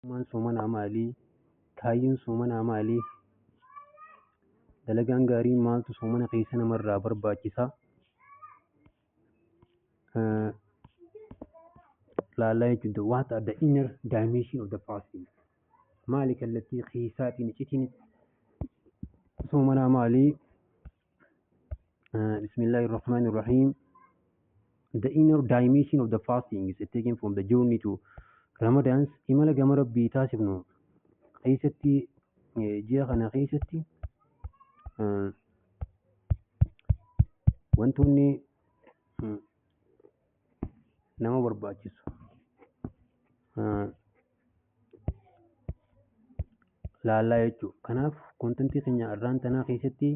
Man soomanaa maali? Kaayyoon soomanaa maali? Dalagaan gaariin maaltu soomana keessa namarraa barbaachisa? Laalaa jechuudha. What are the inner dimension of the fasting? Maali kallattii keessaatiin icitiin soomanaa maali? Bismillahirrahmanirrahim. The inner dimension of the fasting is taken from the journey to Ramadan. Imala gama rabbii taasifnu keessatti ji'a kana keessatti wantoonni nama barbaachisu laallaa jechuudha. Kanaaf kontentii keenya irraan tanaa keessatti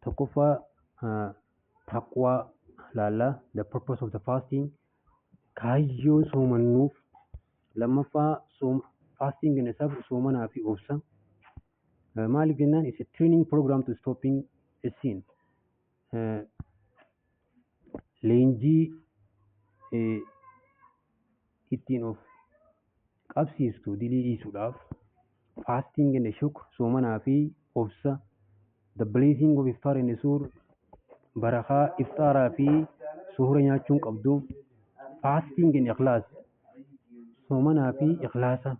tokkoffaa taqwaa laallaa, the purpose of the fasting, kaayyoo soomannuuf, lammaffaa fasting in itself soomanaa fi obsa. Maaliif jennaan is a training program to stopping a sin. Leenjii ittiin of qabsiistu dilii dhiisuudhaaf fasting and shuk soomanaa fi obsa, the blessing of iftaar and suur, barakaa iftaaraa fi suhura nyaachuun qabdu, fasting and ikhlaas soomanaa fi ikhlaasa,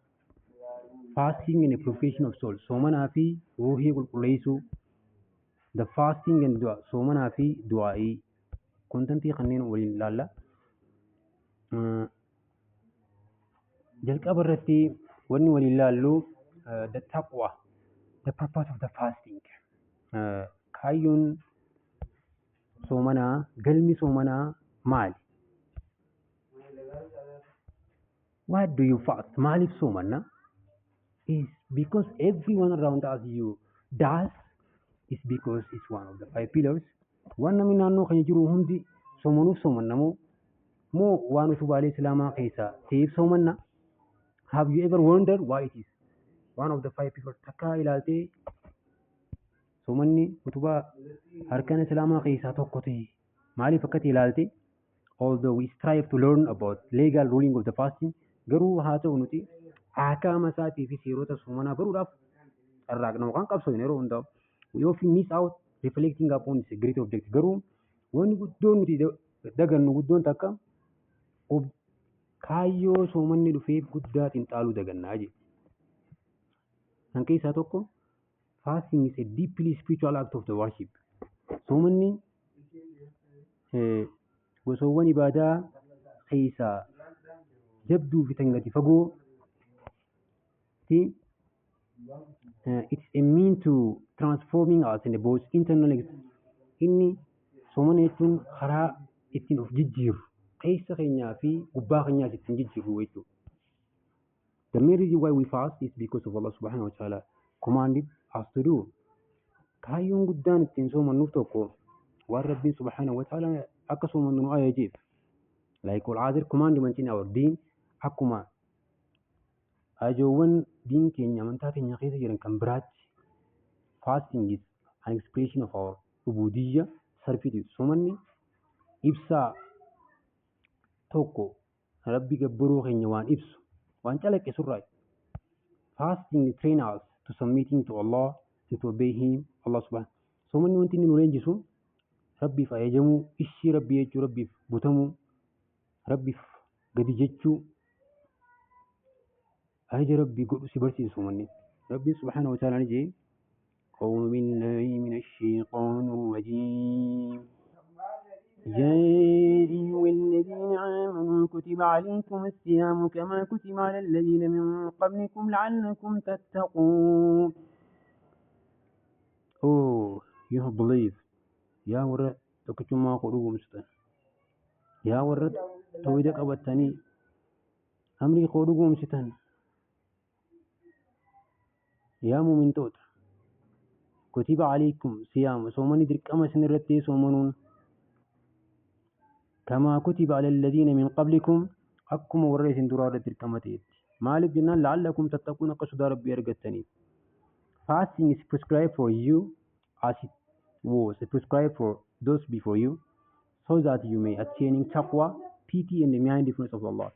fasting and purification of soul soomanaa fi ruuhii qulqulleessuu, the fasting and dua soomanaa fi du'aa'ii. Kontentii kanneen waliin laalla. Jalqaba irratti wanni waliin laallu the taqwa, the purpose of the fasting. Kaayyoon soomanaa, galmi soomanaa maali? Why do you fast? Maaliif soomanna? Is because everyone around us you does is because it's one of the 5 pillars. Waan namni naannoo keenya jiru hundi soomanuuf soomannamoo moo waan utubaalee islaamaa keessaa ta'eef soomanna? Have you ever wondered why it is one of the 5 pillars? Takka ilaaltee soomanni utubaa harkaan islaamaa keessaa tokko ta'e maaliif akkati ilaalte? Although we strive to learn about legal ruling of the fasting, garuu haa ta'u nuti akaama isaatii fi seerota soomanaa baruudhaaf carraaqna yookaan qabsoofna yeroo hundaa. We often miss out reflecting upon this great objective. Garuu wanni guddoon nuti dagannu guddoon takka kaayyoo soomanni dhufeef guddaa xinxaaluu dagannaa jedhe. Kan keessaa tokko fasting is a deeply spiritual act of the worship. Soomanni gosoowwan ibaadaa keessaa jabduu fi tangati fagoo it's a mean to transforming us in both internal inni soomana jechuun karaa ittiin of jijjiirru keessa keenyaa fi gubbaa keenyaas ittiin jijjiirru jechuudha. The main reason why we fast is because of Allah subhanahu wa ta'ala commanded us to do. Kaayyoon guddaan ittiin soomannuuf tokko waan rabbiin subhanahu wa ta'ala akka soomannu nu ajajeef. Like all other commandments in our deen, akkuma ajoowwan diin keenya amantaa keenya keessa jiran kan biraatti fasting is an expression of our ubudiyya servitude. Soomanni ibsaa tokko rabbi gabbaruu keenya waan ibsu waan calaqqisurraa. Fasting train us to submitting to Allah and to obey Him. Allah subhanahu. Soomanni wanti inni nu leenjisu rabbiif ajajamuu, ishii rabbii jechuu, rabbiif butamuu, rabbiif gadi jechuu, ajaja rabbii godhu si barsiisu soomanni. Rabbi subhanahu wa ta'ala ni jedhe أعوذ بالله من الشيطان الرجيم يا أيها الذين آمنوا كتب عليكم الصيام كما كتب على الذين من قبلكم لعلكم تتقون. Oh, you have believed. يا ورد تكتما قلوبهم ستان. يا ورد تويدك أبتني أمري قلوبهم ستان. يا مؤمن توت كتب عليكم صيام صومني درك أما سنرتي صومنون كما كتب على الذين من قبلكم أكم ورئيس درارة درك أما تيت مالك جنان لعلكم تتقون قصد ربي أرقتني. Fasting is prescribed for you as it was prescribed for those before you, so that you may attain taqwa, pity and the mindfulness of Allah.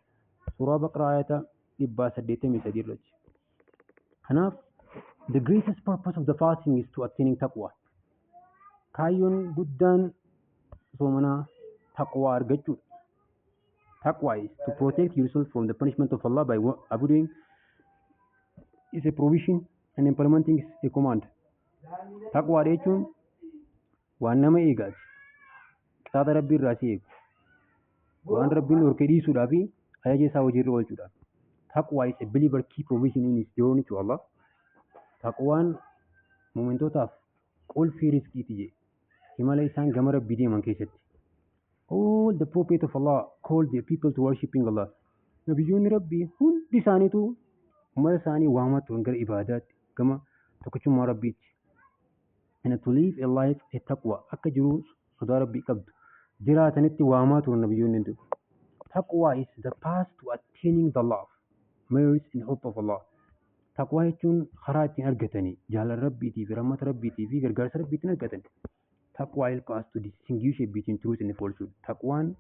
Suuraa Baqraa ayata 183 irratti. Kanaaf the greatest purpose of the fasting is to attaining taqwa. Kaayyoon guddaan soomanaa taqwa argachuudha. Taqwa is to protect yourself from the punishment of Allah by avoiding is a provision and implementing is a command. Taqwa jechuun waan nama eegaati. Qixaata Rabbii irraa si eegu. Waan Rabbiin dhorke dhiisuudhaa fi ajaja isaa hojiirra oolchuudha. Taqwa is a believer key provision in his journey to Allah. Taqwaan muumintootaaf qulfii riskiiti jedhe. Imala isaan gama Rabbii deeman keessatti. All the prophets of Allah called their people to worshiping Allah. Nabiyyoonni Rabbii hundi isaaniitu ummata isaanii waamaa turan gara ibaadaatti gama tokkichummaa Rabbiitti. And to live a life a taqwa akka jiru sodaa Rabbii qabdu jiraatanitti waamaa turan nabiyyoonni hundi. Taqwa is the path to attaining the love, mercy and hope of Allah. Taqwa jechuun karaa ittiin argatanii jaalala Rabbiitii fi rahmata Rabbiitii fi gargaarsa Rabbiitiin argatan. Taqwa helps us to distinguish between truth and falsehood. Taqwaan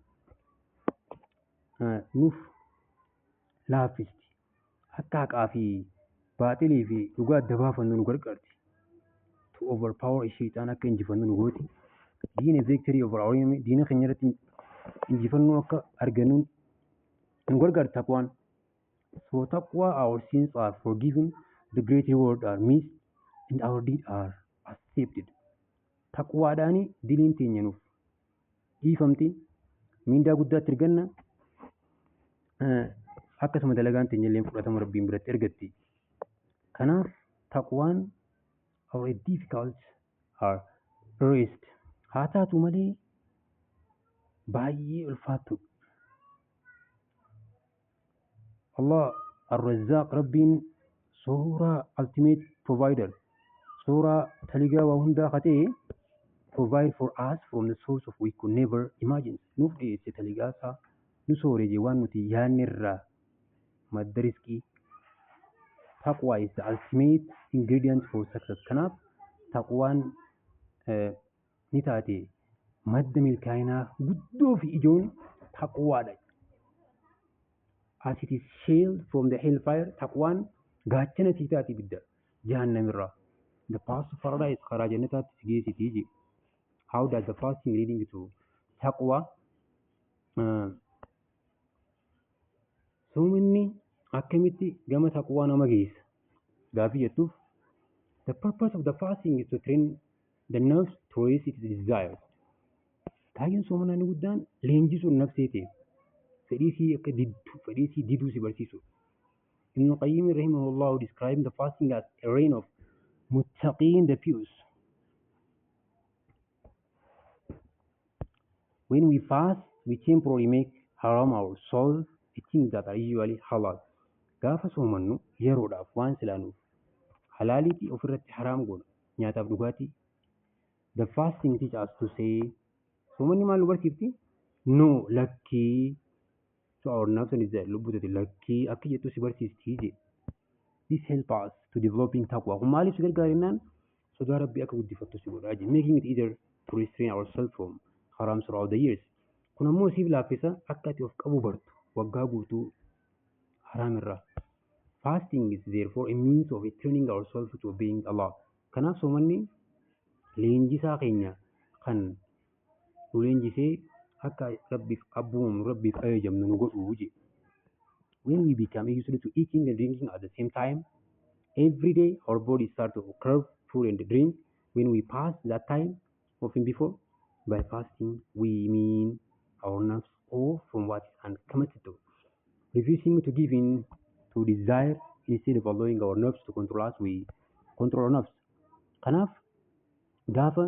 nuuf laaffisti. Akka haqaa fi baaxilii fi dhugaa adda baafannu nu gargaarti. To overpower shaytaan akka injifannu nu gooti. Diina victory over our enemy. Diina keenya irratti injifannoo akka argannu nu gargaarti taqwaan. So taqwa our sins are forgiven, the great reward are missed, and our deeds are accepted. Taqwaadhaani diliin teenya nuuf dhiifamti. Miindaa guddaatti arganna. Akkasuma dalagaan teenya illee fudhatama Rabbiin biratti argatti. Kanaaf taqwaan our difficult are raised. Haa taatu malee baay'ee ulfaattu. Allah Ar-Razzaq Rabbiin suuraa ultimate provider. Suuraa taligaa waa hundaa katee provide for us from the source of we could never imagine. Nuuf dhiyeesse taligaa isaa nu sooree waan nuti yaadne irraa madda riskii. Taqwa is the ultimate ingredient for success. Kanaaf taqwaan ni taate madda milkaa'inaa guddoo fi ijoon taqwaadha. As it is shield from the hellfire, taqwaan gaachana sii taate ibidda jahannamirraa. The path to paradise karaa jannataatti si geessitii jedhe. How does the fasting leading to taqwa? Soomanni akkamitti gama taqwaa nama geessa? Gaaffii jettuuf. The purpose of the fasting is to train the nerves to raise its desires. Kaayyoon soomanaa inni guddaan leenjisuun nafsee ta'e. Fedhiisii akka diddu, fedhiisii diduu si barsiisu. Ibn Qayyim rahimahullah described the fasting as a reign of muttaqin the pious. When we fast, we temporarily make haram our souls, things that are usually halal. Gaafa soomannu yeroodhaaf waan silaanuuf halaaliitii ofirratti haraam goona. Nyaataaf dhugaatii. The fasting teaches us to say, soomanni maal nu barsiifti? No, lakkii. So our nerves and desire lubbutati lakkii akka jettu si barsiistii jedhe. This helps us to developing taqwa. Kun maaliif si gargaarinnaan sodaa Rabbii akka guddifattu si godhaa jedhe. Making it easier to restrain ourselves from haram throughout the years. Kun ammoo siif laaffisa akka ati of qabu bartu waggaa guutuu haram irraa. Fasting is therefore a means of training ourselves to obeying Allah. Kanaaf soomanni leenjisaa keenya kan nu leenjisee akka Rabbiif abboomnu Rabbiif ajajamnu nu godhuu jedhe. When we become used to eating and drinking at the same time, every day our body starts to crave food and drink. When we pass that time, often before, by fasting, we mean our nerves off from what is uncommitted to. Refusing to give in to desire instead of allowing our nerves to control us, we control our nerves. Kanaaf gaafa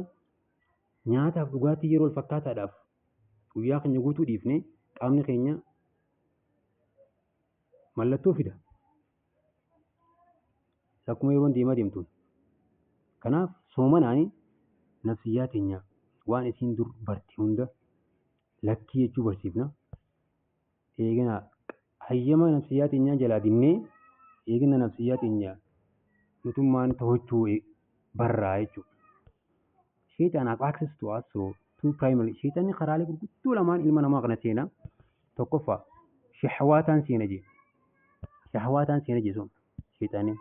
nyaataaf dhugaatii yeroo fakkaataadhaaf guyyaa keenya guutuu dhiifne qaamni keenya mallattoo fida. Akkuma yeroon deemaa deemtuun. Kanaaf soomanaan nafsiyyaa teenya waan isiin dur barti hunda lakkii jechuu barsiifna. Eegana hayyama nafsiyyaa teenyaa jalaa dinnee eegana nafsiyyaa teenyaa nutummaan to'achuu barraa jechuudha. Shaytaan has access to us through two primary. Shaytaanni karaalee gurguddoo lamaan ilma namaa kana seenaa. Tokkoffaa shahawaataan seena jee. Shahawaataan seena jee soom sheexaaniin.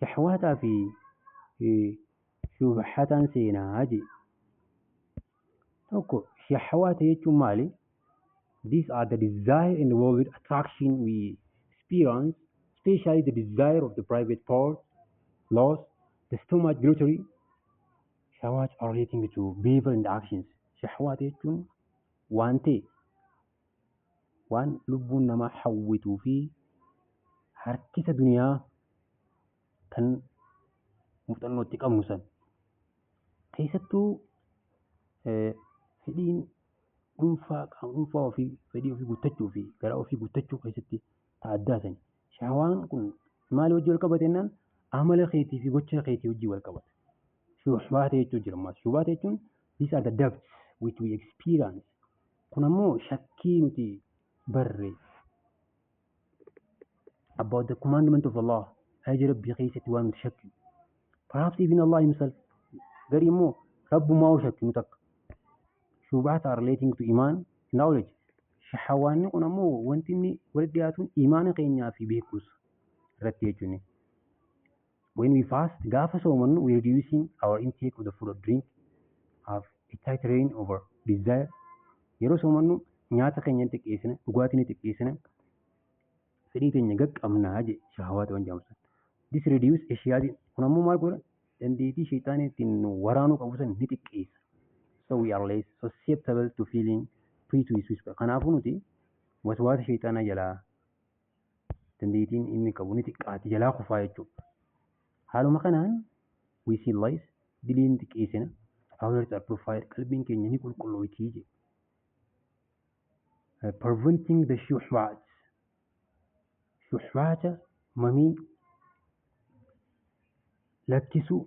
Shahawaataa fi shubahataan seenaa jee. Tokko shahawaata jechuun maali? These are the desire and worldly attraction we experience, especially the desire of the private part, lust, the stomach gluttony. Shahawat are relating to behavior and actions. Shahawat jechuun waan ta'e waan lubbuun namaa hawwituu fi harkisa duniyaa kan muuxannootti qabnu san keessattuu fedhiin dhuunfaa qaama dhuunfaa ofii fedhii ofii guuttachuu fi garaa ofii guuttachuu keessatti ta'addaasani. Shahawaan kun maali wajjin wal qabate jennaan amala keetii fi gocha keetii wajjin wal qabata. Shubaata jechuun jira ammas. Shubaata jechuun these are the depths which we experience. Kun ammoo shakkii nuti barre about the commandment of Allah. Ajja Rabbii keessatti waan nuti shakki. Perhaps even Allah himself. Gari immoo Rabbumaa shakki nu takka. Shubaata are relating to iman, knowledge. Shahawaanni kun ammoo wanti inni walitti dhiyaatuun imaana keenyaa fi beekumsa irratti jechuun. When we fast, gaafa soomannu we reducing our intake of the food or drink, have a tight rein over desire. Yeroo soomannu nyaata keenya xiqqeessina, dhugaatii ni xiqqeessina, fedhii keenya gaqqabnaa jee shahawaata waan jedhamu. This reduce ishiyaatiin kun ammoo maal godha? Dandeettii sheexaanii ittiin waraanuu qabu san ni xiqqeessa. So we are less susceptible to feeling free to his whisper. Kanaafuu nuti waswaasa sheexaanaa jalaa dandeettiin inni qabu ni xiqqaati jalaa kufaa jechuudha. Haaluma kanaan we see lies diliin xiqqeessina. Our hearts are purified. Qalbiin keenya ni qulqullooyti jee. Preventing the shuhwaat. Shuhwaata mamii lakkisuu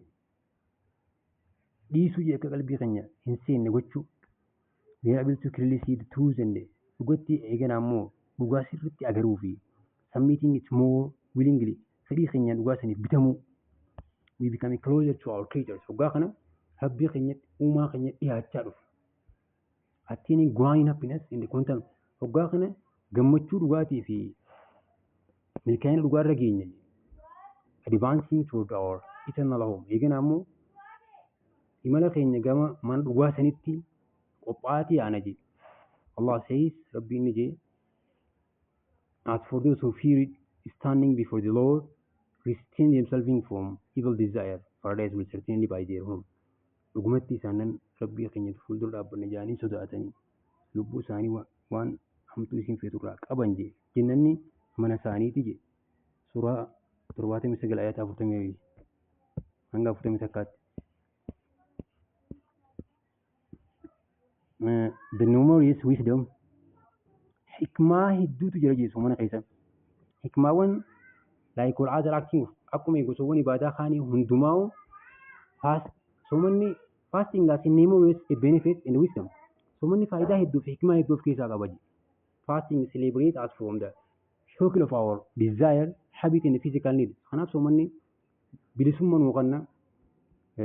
dhiisuu jee akka qalbii keenya hin seenne gochuu. We are able to clearly see the truth and dhugatti eegana ammoo dhugaa sirriitti agaruu fi submitting it more willingly fedhii keenyaan dhugaa saniif bitamuu. We become closer to our creators. Hoggaa kana rabbii keenyatti uumaa keenya dhiyaachaa dhufu. Attaining growing happiness in the content. Hoggaa kana gammachuu dhugaatii fi milkaa'ina dhugaa irra geenya. Advancing toward our eternal home. Eegana ammoo imala keenya gama mana dhugaa sanitti qophaatii aana jee. Allah says, Rabbi inni jee, as for those who fear standing before the Lord, restrain themselves from evil desire, paradise will certainly be their home. Dhugumatti isaanan Rabbii keenyatti fuuldura dhaabbanne jaanii sodaatanii lubbuu isaanii waan hamtuu isin feeturraa qaban jee. Jannanni mana isaaniiti jee. Suuraa 79 ayata 40 hanga 41. The numerous wisdom hikmaa hedduutu jira jechuun mana keessa. Hikmaawwan like all other acting akkuma gosoowwan ibaadaa kaanii hundumaa soomanni fasting has numerous benefits and wisdom. Soomanni faayidaa hedduu fi hikmaa hedduu of keessaa qaba. Fasting celebrates us from the shock of our desire, habit and physical need. Kanaaf soomanni bilisummaa nuu kenna.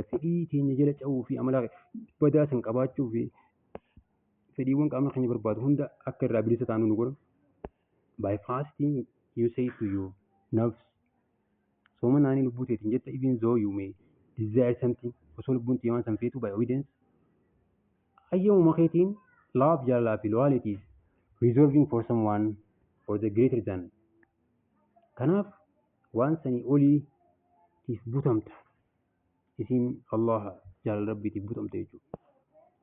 Fedhii keenya jala ca'uu fi amala badaa san qabaachuu fi fedhiiwwan qaamni keenya barbaadu hunda akka irraa bilisa taanu nu godha. By fasting you say to your nerves, soomanaanii lubbuu teetiin jetta even though you may desire something, osoo lubbuun teemaan san feetu by obedience. Ayyaamuma keetiin love jaalalaa fi loyalties reserving for someone for the greater than. Kanaaf waan sanii oliitiif butamta. Isin Allah jaalala rabbiitiif butamta jechuudha.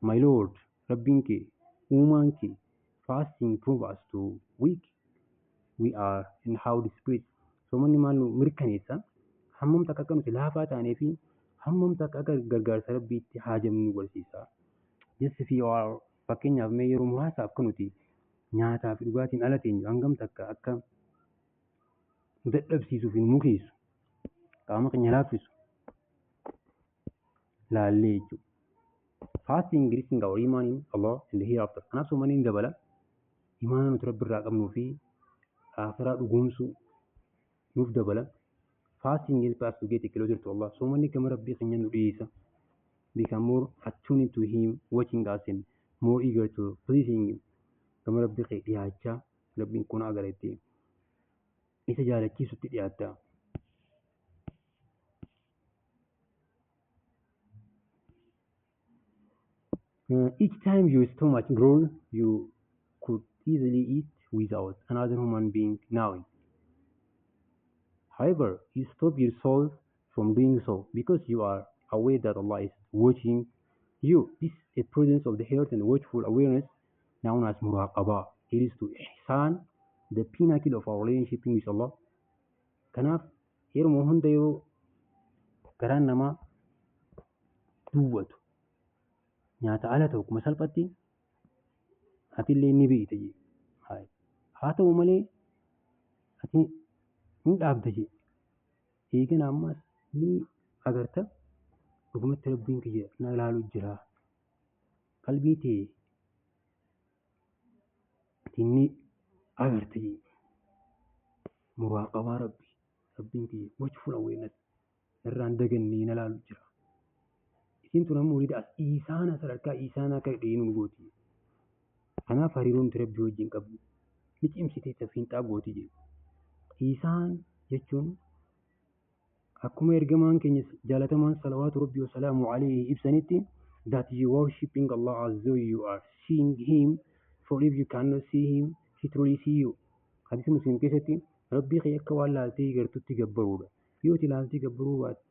My Lord, Rabbiin kee uumaan kee fasting prove us to weak we are in how desperate. Soomanni maal nu mirkaneessa hammamta akka nuti laafaa taanee fi hammamta akka gargaarsa rabbiitti haajamnu nu barsiisa. Just fi fakkeenyaaf mee yeroo muraasaaf akka nuti nyaataa fi dhugaatiin ala teenyu hangamta akka nu dadhabsiisuu fi nu mukeessu qaama keenya laaffisu laallee jechuudha. Fasting increasing our iman in Allah and the hereafter. Kanaaf soomanni dabala imaana nuti rabbi irraa qabnuu fi akhiraa dhugoomsuu nuuf dabala. Fasting helps us to get closer to Allah. Soomanni gama rabbii keenya nu dhiyeessa. Become more attuned to Him, watching us and more eager to pleasing Him. gama rabbii kee dhiyaachaa rabbiin kun agaretti isa jaalachiisutti dhiyaattaa. Each time your stomach growls, you could easily eat without another human being knowing. However, you stop yourself from doing so because you are aware that Allah is watching you. This is a presence of the heart and watchful awareness known as muraqabah. It is to ihsan, the pinnacle of our relationship with Allah. Kanaaf yeroo hunda yeroo garaan namaa duwwatu nyaata ala ta'u kuma salphatti atillee ni beekta jee. Haa ta'u malee ati ni dhaabda jee. Eegana ammas ni agarta dhugumatti rabbiin kiyya na ilaalu jira. Qalbii tee ati ni agarta jee. Muraaqabaa rabbiin kiyya watchful awareness irraan dagannee na ilaalu jira. Isin tun ammoo waliidha as isaana sadarkaa isaanaa akka dhiyeenuun gooti. Kanaaf hariiroon rabbii wajjin qabdu ni cimsitee safiinxaa gooti jedhu. Isaan jechuun akkuma ergamaan keenya jaalatamaan salawaatu rabbii wasalaamu alayhi ibsanitti that you worshipping Allah as though you are seeing him, for if you cannot see him, he truly see you. Hadiisa musliim keessatti rabbii kee akka waan laaltee gartutti gabbaruudha. Yoo ati laaltee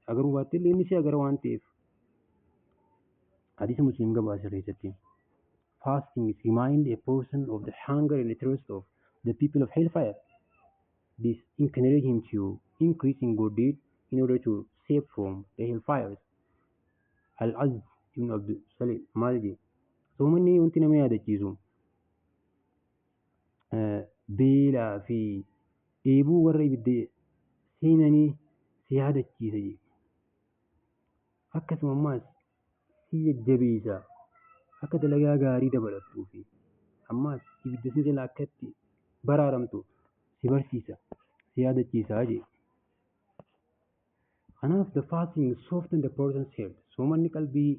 agaruu baatte illee inni si agara waan ta'eef. Hadiisa musliim gabaasa keessatti. Fasting is remind a person of the hunger and the thirst of the people of hellfire. This encourages him to increase in good deeds in order to save from the hellfires. Al-Azz ibn Abdul Salim maal jedhe? Soomanni wanti nama yaadachiisu beelaa fi dheebuu warra ibidda seenanii si yaadachiisa jedhe. Akkasuma ammas si jajjabeessa akka dalagaa gaarii dabalattuu fi ammas ibidda sin jala akka itti baraaramtu si barsiisa si yaadachiisa jedhe. Kanaaf the fasting softens the person's heart. Soomanni qalbii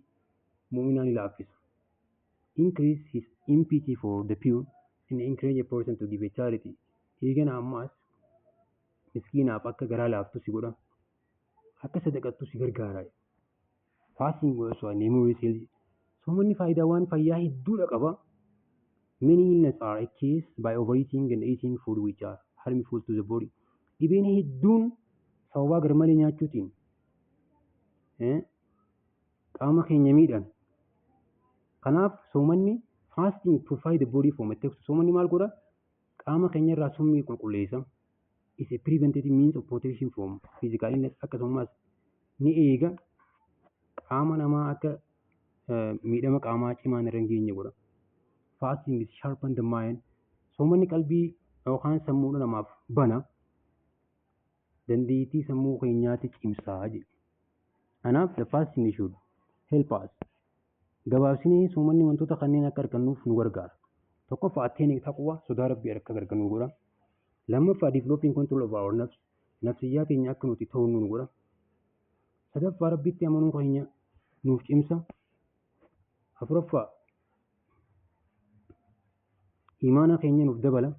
mu'minaa ni laaffisa. Increase his empathy for the poor and encourage a person to give a charity. Eegana ammas miskiinaaf akka garaa laaftu si godha. Akka sadaqattu si gargaara. Fasting also enables health. Soomanni faayidaawwan fayyaa hedduudha qaba. Many illnesses are caused by overeating and eating food which are harmful to the body. Dhibeen hedduun sababaa garmalee nyaachuutiin qaama keenya miidhan. Kanaaf soomanni fasting provide the body from a toxin. Soomanni maal godha? Qaama keenya irraa summii qulqulleessa. Is a preventative means of protection from physical illness. Akkasumas ni eega qaama namaa akka miidhama qaamaa cimaan irra hin geenye godha. Fasting is sharpen the mind. Soomanni qalbii yookaan sammuu namaaf bana. Dandeettii sammuu keenyaatti cimsaa jedhe. Kanaaf the fasting should help us. Gabaabsinee soomanni wantoota kanneen akka argannuuf nu gargaara. Tokkoffaa attaining taqwa sodaa rabbii akka argannu godha. Lammaffaa developing control of our nafs. Nafsiyyaa keenya akka nuti to'annu nu godha. Sadaffaa rabbitti amanuu keenya nuuf cimsa. Afuraffaa imaana keenya nuuf dabala.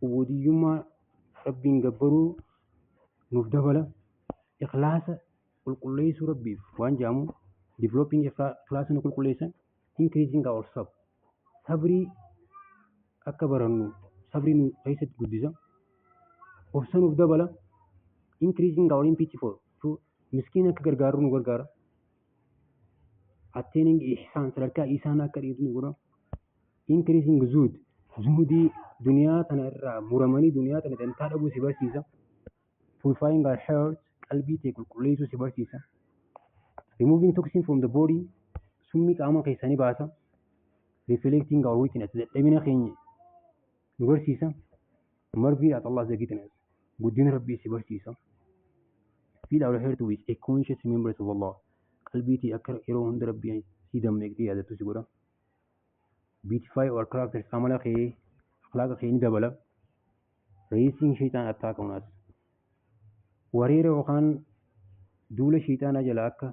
Ubuudiyyummaa rabbiin gabbaruu nuuf dabala. Ikhlaasa qulqulleessuu rabbiif waan jedhamu developing ikhlaasa nu qulqulleessa. Increasing our sabr. Sabrii akka barannu sabrii nu keessatti guddisa. Obsa nuuf dabala. Increasing our empathy for miskiina akka gargaaru nu gargaara. Attaining ihsaan sadarkaa isaan akka dhiisu nu godha. Increasing zuhudii duniyaa tana irraa muramanii duniyaa tana dantaa dhabuu si barsiisa. Purifying our heart qalbii tee qulqulleessuu si barsiisa. Removing toxin from the body summii qaama keessanii baasa. Reflecting our weakness dadhabina keenya nu barsiisa. Marvii at Allah zagitness guddina rabbii si barsiisa. Fill our heart with a conscious remembrance of Allah. Qalbii tee akka yeroo hunda rabbii si dammaqxee yaadattu si godha. Beautify our characters amala kee akhlaaqa kee ni dabala. Raising shaitaan attack on us. Wareera yookaan duula shaiitaanaa jala akka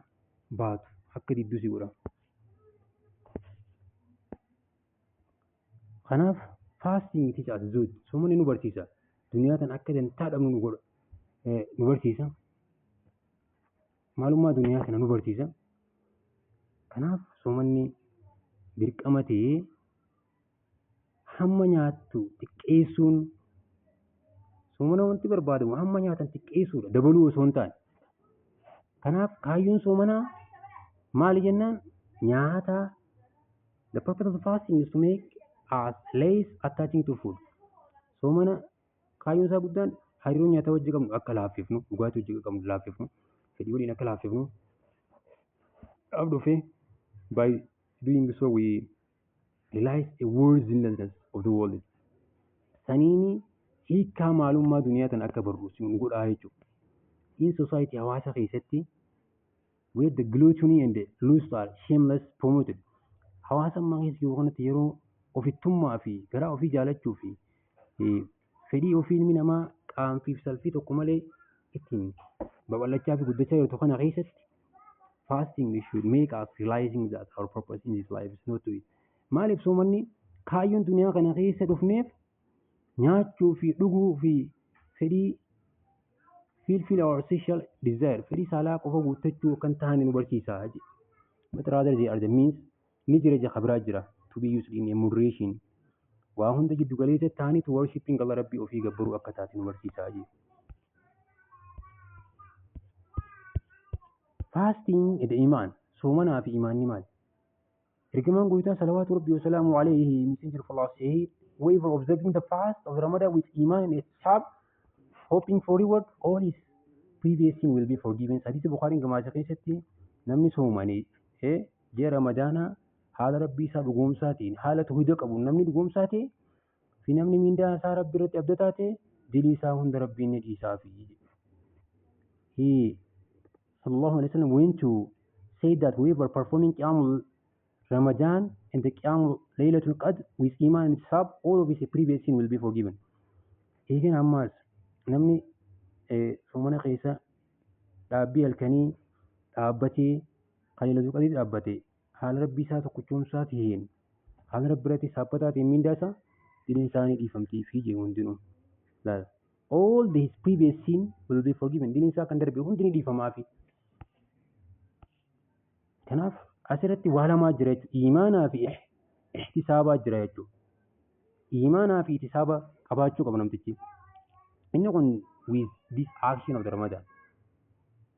baatu akka didduu si godha. Kanaaf fasting teaches us zuhd. Soomanni nu barsiisa. Duniyaa tan akka dantaa dhabnu nu barsiisa. Maalummaa duniyaa kana nu barsiisa. Kanaaf soomanni dirqama ta'ee hamma nyaattu xiqqeessuun soomana wanti barbaadamu hamma nyaatan xiqqeessuudha dabaluu osoo hin taane. Kanaaf kaayyoon soomanaa maali jennaan nyaata. The purpose of fasting is to make us less attaching to food. Soomana kaayyoon isaa guddaan hariiroo nyaataa wajji qabnu akka laaffifnu, dhugaatii wajji qabnu laaffifnu, fedhii waliin akka laaffifnu dhaaf dhufee by doing so we realize a worthiness of the world. Saniini hiikaa maalummaa duniyaa tan akka barru nu godhaa jechuudha. In society hawaasa keessatti where the gluttony and the lust are shameless promoted. Hawaasa ammaa keessa yeroo kanatti yeroo ofittummaa fi garaa ofii jaalachuu fi fedhii ofii ilmi namaa qaanfiif salphii tokko malee ittiin babal'achaa fi guddachaa jirtu kana keessatti fasting should make us realizing that our purpose in this life is not to eat. Maaliif soomanni kaayyoon duniyaa kana keessa dhufneef nyaachuu fi dhuguu fi fedhii fulfill our sexual desire fedhii saalaa qofa guuttachuu kan ta'an nu barsiisa. But rather they are the means ni jira kabraa jira to be used in a moderation. Waa hunda jiddu galeessa ta'anii to worshiping Allah Rabbii ofii gabbaruu akka taate nu barsiisa. Fasting and iman soomanaa fi imaanni maali? Ergamaan gootaa salawaatu rabbii wasalaamu alayhi messenger of Allah say whoever observing the fast of Ramadan with iman and ihtisab hoping for reward all his previous sin will be forgiven. Hadiisa Bukhariin gamaa keessatti namni soomanii ji'a Ramadaanaa haala rabbii isaa dhugoomsaatiin haala tawhiida qabu namni dhugoomsaatee fi namni mindaa isaa rabbi irratti abdataa ta'e dilii isaa hunda rabbiin ni dhiisaafi. He sallallahu alaihi wasallam went to say that whoever performing Qiyamul Ramadan and the Qiyamul Laylatul Qadr with iman and ihtisab all of his previous sin will be forgiven. Eegan ammaas namni soomana keessa dhaabbii halkanii dhaabbatee Laylatul Qadr dhaabbatee haala rabbii isaa tokkochoomsaa ta'een haala rabbi irratti saaphataa ta'een mindaa isaa dilii isaanii dhiifamtii fi jee hundinuu. All his previous sin will be forgiven. Dilii isaa kan darbe hundi ni dhiifamaafi. Kanaaf asirratti waa lamaa jira jechuudha. Imaanaa fi ihtisaabaa jira jechuudha. Imaanaa fi ihtisaaba qabaachuu qaba namtichi. Inni kun with this action of the Ramadan.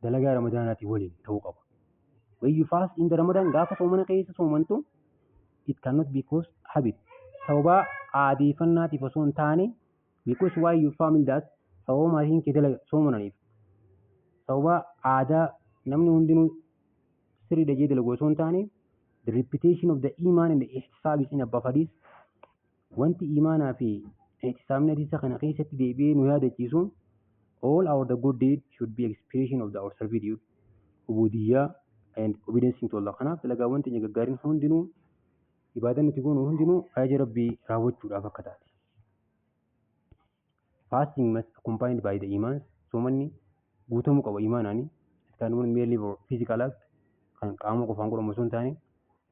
Dalagaa Ramadaanaatiin waliin ta'uu qaba. When you fast in the Ramadan gaafa soomana keessa soomantu it cannot be caused habit. Sababa aadiifannaatiif osoo hin taane because why you family that sababa maatiin kee dalaga soomananiif. Sababa aadaa namni hundinuu sirrii dajee dalagu osoo hin taane the repetition of the iman and the ihtisaab is in above hadith. Wanti imaanaa fi ihtisaabni hadiisa kana keessatti deebi'ee nu yaadachiisuun all our the good deed should be expression of our servitude, ubudiyyaa and obedience to Allah. Kanaaf dalagaawwan teenya gaggaariin hundinuu ibaadan nuti goonu hundinuu ajaja rabbii raawwachuudhaaf akka taate. Fasting must accompanied by the iman. Soomanni guutamuu qaba imaanaani. It can not merely for physical act kan qaama qofaan godhamu osoo hin taane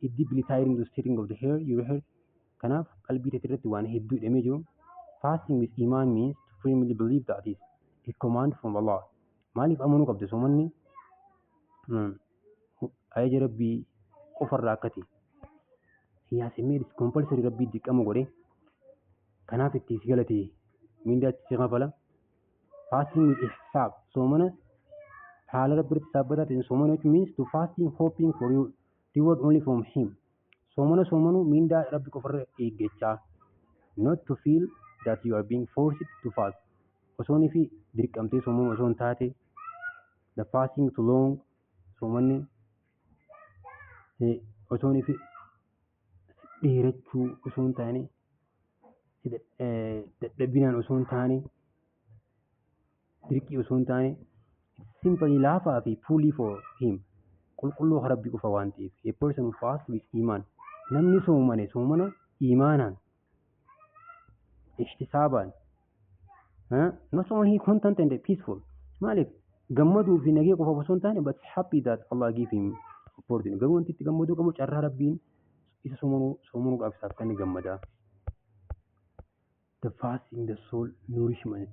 it deeply tiring the setting of the hair your hair. Kanaaf qalbii teetii irratti waan hedduu hidhamee jiru. Fasting with iman means to firmly believe that is a command from Allah. Maaliif amanuu qabda soomanni ajaja rabbii qofarraa akka ta'e. He has made it compulsory rabbii dirqama godhe. Kanaaf itti si galatee mindaa itti si kafala. Fasting with ihtisaab soomana haala rabbi irratti saabbataa ta'een soomana jechuun means to fasting hoping for reward only from him. Soomana soomanuu mindaa rabbi qofarra eeggachaa. Not to feel that you are being forced to fast. Osoo ni fi dirqamtee soomanuu osoo hin taate the fasting too long soomanni osoo ni fi dheerachuu osoo hin taane dadhabinaan osoo hin taane dirqii osoo hin taane simply laafaa fi fully for him qulqulluu rabbi qofa waan ta'eef a person who fast with iman namni soomane soomana imaanaan ihtisaabaan not only content and peaceful maaliif gammaduu fi nagee qofa osoo hin taane but happy that Allah give him opportunity garuu wanti itti gammaduu qabu carraa rabbiin isa soomanuudhaaf isaaf kan gammadaa. the fasting the soul nourishment.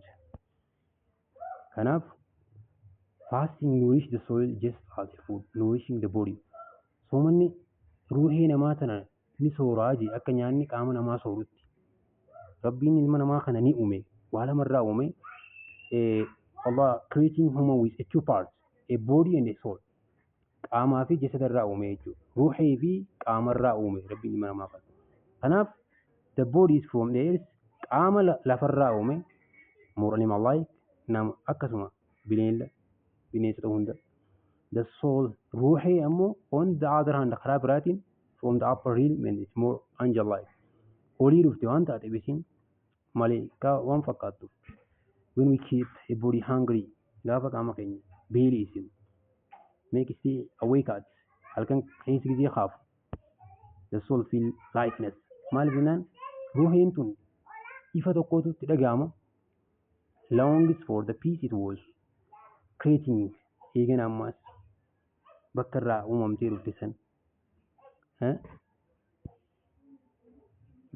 Kanaaf fasting nourish the soul just as food nourishing the body. Soomanni ruuhii namaa tana ni sooraa jee akka nyaanni qaama namaa soorutti. Rabbiin ilma namaa kana ni uume waa lamarraa uume. Allah creating human with two parts, a body and a soul. Qaamaa fi jasadarraa uume jechuudha. Ruuhii fi qaamarraa uume rabbiin ilma namaa kana. Kanaaf the body is from the earth, qaama lafarraa uume, more animal like, nama akkasuma bineensota hunda. The soul, ruuhii ammoo on the other hand karaa biraatiin from the upper realm and it's more angel like. Olii dhufte waan taate bisiin maleekaa waan fakkaattu. When we keep a body hungry, gaafa qaama keenya beelii isin make it stay awake at halkan keessa gizee kaafu. The soul feel lightness. Maal jennaan ruuhiin tun ifa tokkotu itti dhaga'ama. Longs for the peace it was creating. Eegan ammas bakka irraa uumamtee dhufte san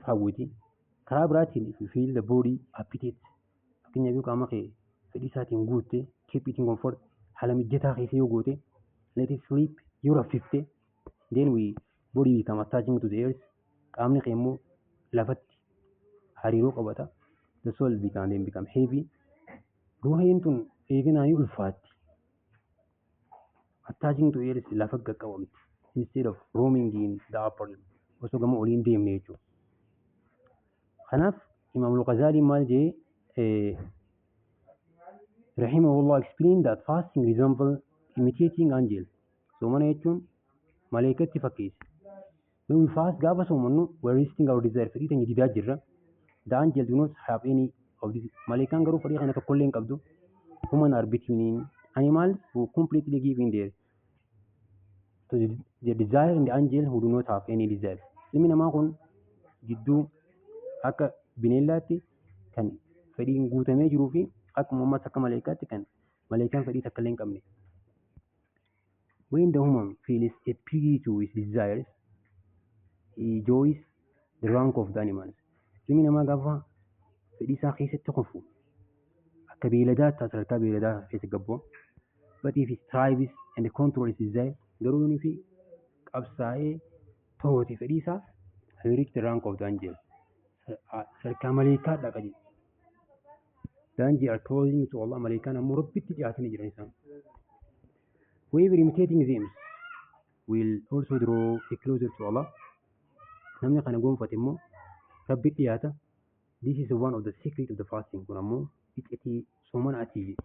hawwiti. Karaa biraatiin if you feel the body appetite, fakkeenyaaf yoo qaama kee fedhii isaatiin guutte keep eating comfort, haala mijataa keessa yoo goote let it sleep yoo raffifte then we body become attaching to the earth. Qaamni kee immoo lafatti hariiroo qabata. The soul become heavy. Ruuhiin tun eeganaa ni ulfaatti. Attaching to earth lafa qaqqabamti instead of roaming in the upper realm. Osoo gama oliin deemne jechuudha. Kanaaf Imam Al-Ghazali maal jee rahimahullah explained that fasting resembles imitating angels. Soomana jechuun maleekatti fakkeessa. When we fast gaafa soomannu we're resting our desire, fedhii teenya didaa jirra. The angels do not have any of this. Maleekaan garuu fedhii kana tokkollee hin qabdu. Human are between animals who completely give in their desire and the angel who do not have any desire. Ilmi namaa kun jidduu akka bineellaatti kan fedhiin guutamee jiruu fi akkuma uummatas akka maleekaatti kan maleekaan fedhii takka illee hin qabne. When the human feels a pity to his desires, he enjoys the rank of the animals. Ilmi namaa gaafa fedhii isaa keessatti kufu akka beeladaatti sadarkaa beeladaa keessa gabbu'a. But if he strives and controls his desire, garuu inni fi qabsaa'ee to'ate fedhii isaa, he reach the rank of the angel. Sadarkaa maleekaa dhaqa jedhe. The angels are closing to Allah. Maleekaan ammoo rabbitti dhiyaatanii jiran isaan. Whoever imitating them will also draw closer to Allah. Namni kana gonfate immoo rabbitti dhiyaata. This is one of the secret of the fasting. Kun ammoo iccitii soomanaati.